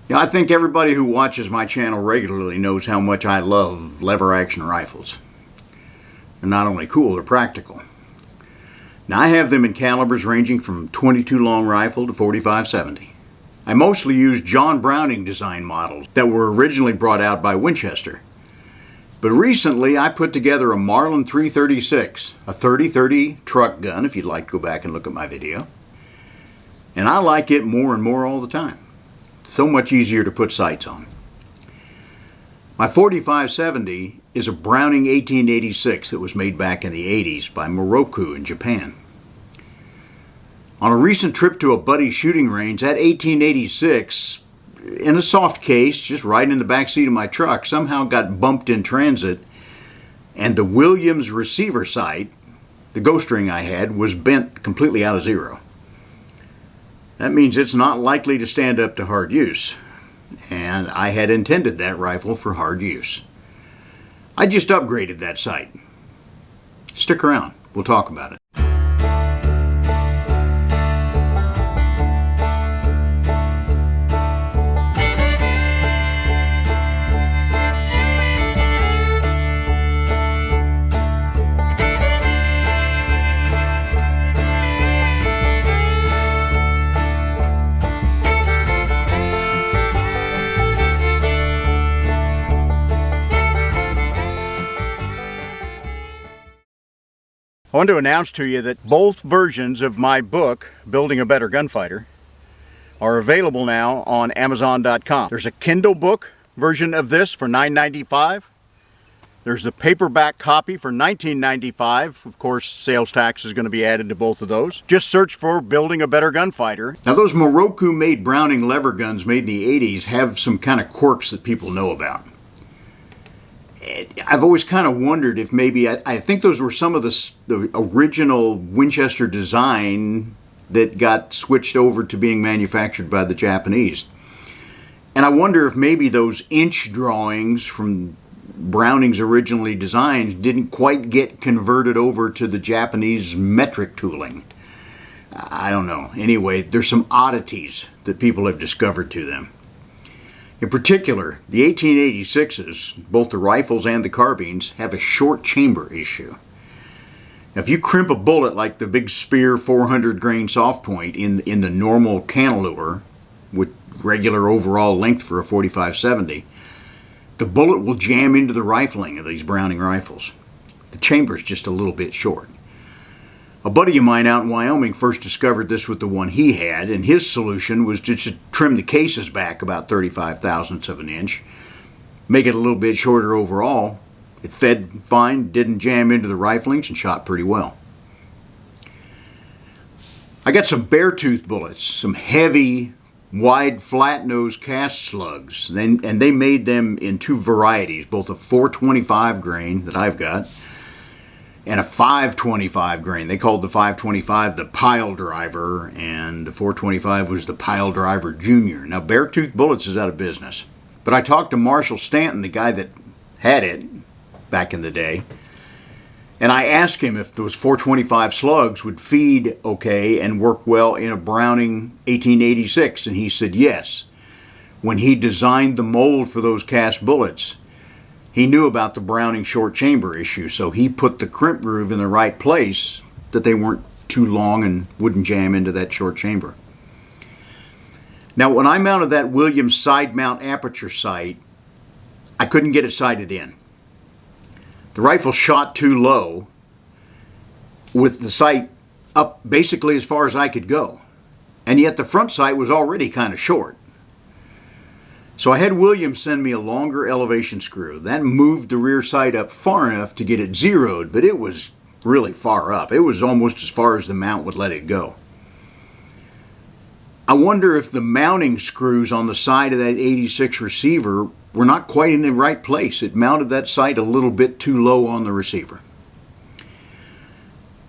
Yeah, I think everybody who watches my channel regularly knows how much I love lever action rifles. They're not only cool, they're practical. Now I have them in calibers ranging from .22 long rifle to .45-70. I mostly use John Browning design models that were originally brought out by Winchester. But recently I put together a Marlin 336, a 30-30 truck gun, if you'd like to go back and look at my video. And I like it more and more all the time. So much easier to put sights on. My .45-70 is a Browning 1886 that was made back in the 80s by Moroku in Japan. On a recent trip to a buddy's shooting range, that 1886, in a soft case, just right in the back seat of my truck, somehow got bumped in transit, and the Williams receiver sight, the ghost ring I had, was bent completely out of zero. That means it's not likely to stand up to hard use, and I had intended that rifle for hard use. I just upgraded that sight. Stick around, we'll talk about it. I want to announce to you that both versions of my book, Building a Better Gunfighter, are available now on Amazon.com. There's a Kindle book version of this for $9.95. There's the paperback copy for $19.95. Of course, sales tax is going to be added to both of those. Just search for Building a Better Gunfighter. Now, those Moroku-made Browning lever guns made in the 80s have some kind of quirks that people know about. I've always kind of wondered if maybe, I think those were some of the original Winchester design that got switched over to being manufactured by the Japanese. And I wonder if maybe those inch drawings from Browning's originally designed didn't quite get converted over to the Japanese metric tooling. I don't know. Anyway, there's some oddities that people have discovered to them. In particular, the 1886s, both the rifles and the carbines, have a short chamber issue. Now, if you crimp a bullet like the Big Spear 400 grain soft point in the normal cantilever with regular overall length for a .45-70, the bullet will jam into the rifling of these Browning rifles. The chamber is just a little bit short. A buddy of mine out in Wyoming first discovered this with the one he had, and his solution was just to trim the cases back about 35 thousandths of an inch, make it a little bit shorter overall. It fed fine, didn't jam into the riflings, and shot pretty well. I got some bear-tooth bullets, some heavy, wide, flat-nosed cast slugs, and they made them in two varieties, both a 425 grain that I've got, and a 525 grain. They called the 525 the Pile Driver, and the 425 was the Pile Driver Junior. Now, Beartooth Bullets is out of business. But I talked to Marshall Stanton, the guy that had it back in the day, and I asked him if those 425 slugs would feed okay and work well in a Browning 1886, and he said yes. When he designed the mold for those cast bullets, he knew about the Browning short chamber issue, so he put the crimp groove in the right place that they weren't too long and wouldn't jam into that short chamber. Now, when I mounted that Williams side mount aperture sight, I couldn't get it sighted in. The rifle shot too low with the sight up basically as far as I could go, and yet the front sight was already kind of short. So I had Williams send me a longer elevation screw. That moved the rear sight up far enough to get it zeroed, but it was really far up. It was almost as far as the mount would let it go. I wonder if the mounting screws on the side of that 86 receiver were not quite in the right place. It mounted that sight a little bit too low on the receiver.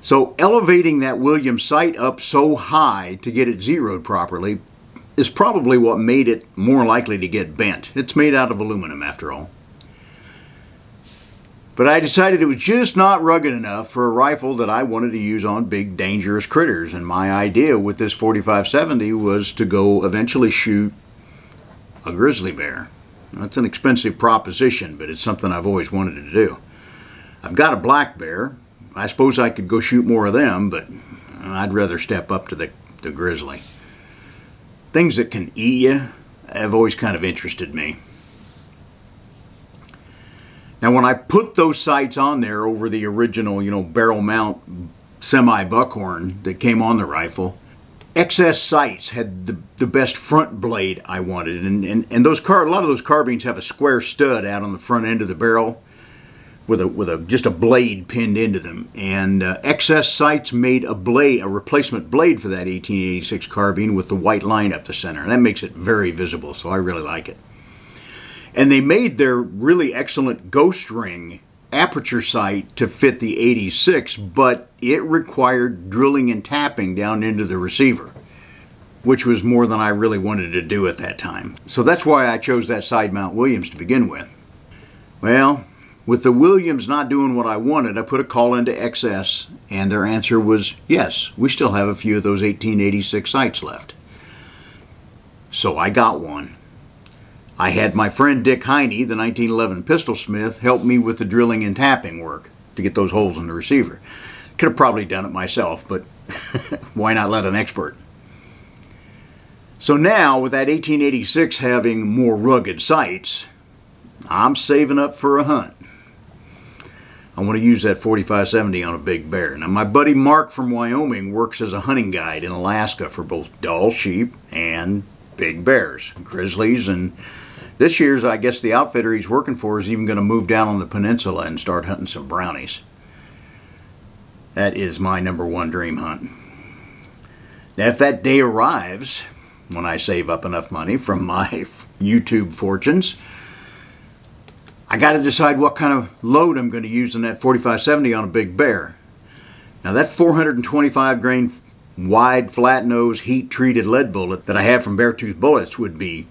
So elevating that Williams sight up so high to get it zeroed properly is probably what made it more likely to get bent. It's made out of aluminum after all. But I decided it was just not rugged enough for a rifle that I wanted to use on big dangerous critters, and my idea with this .45-70 was to go eventually shoot a grizzly bear. That's an expensive proposition, but it's something I've always wanted to do. I've got a black bear. I suppose I could go shoot more of them, but I'd rather step up to the grizzly. Things that can eat you have always kind of interested me. Now when I put those sights on there over the original, barrel mount semi-buckhorn that came on the rifle, XS sights had the best front blade I wanted, and a lot of those carbines have a square stud out on the front end of the barrel with just a blade pinned into them. And XS sights made a replacement blade for that 1886 carbine with the white line up the center, and that makes it very visible, so I really like it. And they made their really excellent ghost ring aperture sight to fit the 86, but it required drilling and tapping down into the receiver, which was more than I really wanted to do at that time. So that's why I chose that side mount Williams to begin with. Well, with the Williams not doing what I wanted, I put a call into XS, and their answer was yes, we still have a few of those 1886 sights left. So I got one. I had my friend Dick Heine, the 1911 pistol smith, help me with the drilling and tapping work to get those holes in the receiver. Could have probably done it myself, but why not let an expert? So now, with that 1886 having more rugged sights, I'm saving up for a hunt. I want to use that 4570 on a big bear. Now my buddy Mark from Wyoming works as a hunting guide in Alaska for both Dall sheep and big bears, grizzlies, and this year's, I guess the outfitter he's working for is even going to move down on the peninsula and start hunting some brownies. That is my #1 dream hunt. Now if that day arrives, when I save up enough money from my YouTube fortunes, I got to decide what kind of load I'm going to use in that 4570 on a big bear. Now that 425 grain wide flat nose heat treated lead bullet that I have from Beartooth Bullets would be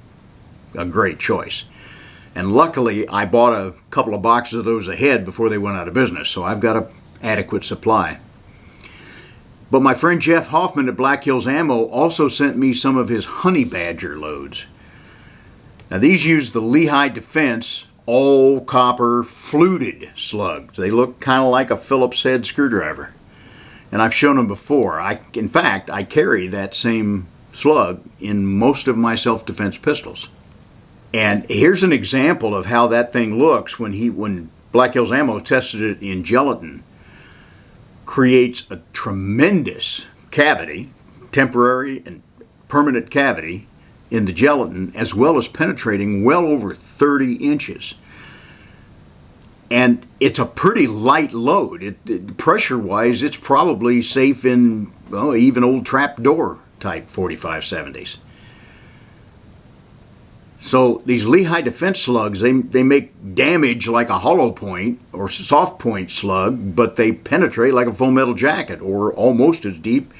a great choice. And luckily I bought a couple of boxes of those ahead before they went out of business, so I've got an adequate supply. But my friend Jeff Hoffman at Black Hills Ammo also sent me some of his Honey Badger loads. Now these use the Lehigh Defense all copper fluted slugs. They look kind of like a Phillips head screwdriver. And I've shown them before. In fact, I carry that same slug in most of my self-defense pistols. And here's an example of how that thing looks when Black Hills Ammo tested it in gelatin. Creates a tremendous cavity, temporary and permanent cavity in the gelatin, as well as penetrating well over 30 inches. And it's a pretty light load. Pressure-wise, it's probably safe in even old trapdoor type 4570s. So these Lehigh Defense slugs, they make damage like a hollow point or soft point slug, but they penetrate like a full metal jacket, or almost as deep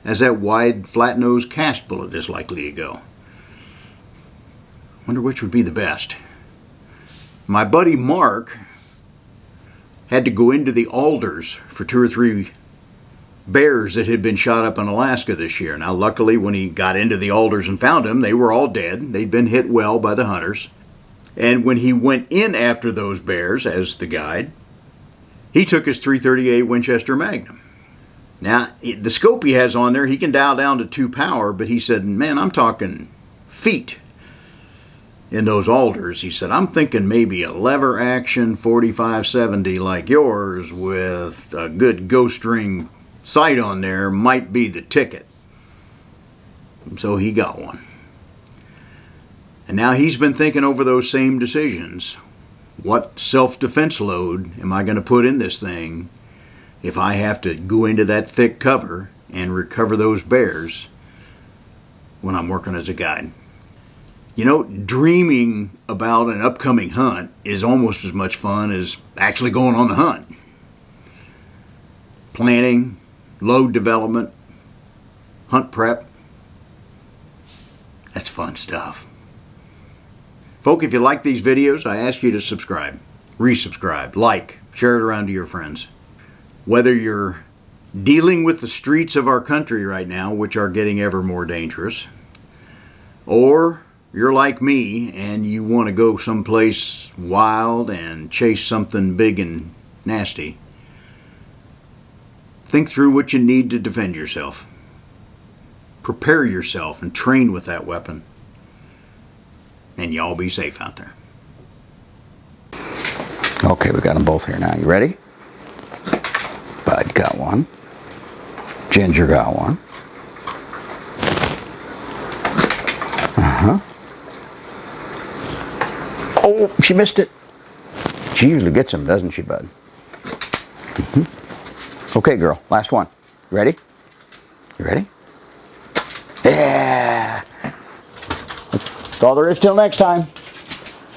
as that wide flat nose cast bullet is likely to go. Wonder which would be the best. My buddy Mark had to go into the alders for 2 or 3 bears that had been shot up in Alaska this year. Now luckily when he got into the alders and found them, they were all dead. They'd been hit well by the hunters. And when he went in after those bears as the guide, he took his .338 Winchester Magnum. Now the scope he has on there, he can dial down to 2 power, but he said, man, I'm talking feet in those alders. He said, I'm thinking maybe a lever action 4570 like yours with a good ghost ring sight on there might be the ticket. So he got one. And now he's been thinking over those same decisions. What self-defense load am I going to put in this thing if I have to go into that thick cover and recover those bears when I'm working as a guide? You know, dreaming about an upcoming hunt is almost as much fun as actually going on the hunt. Planning, load development, hunt prep, that's fun stuff. Folk, if you like these videos, I ask you to subscribe, resubscribe, like, share it around to your friends. Whether you're dealing with the streets of our country right now, which are getting ever more dangerous, or you're like me and you want to go someplace wild and chase something big and nasty, think through what you need to defend yourself. Prepare yourself and train with that weapon. And y'all be safe out there. Okay, we got them both here now. You ready? Bud got one. Ginger got one. Oh, she missed it. She usually gets them, doesn't she, Bud? Okay, girl, last one. You ready? You ready? Yeah! That's all there is till next time.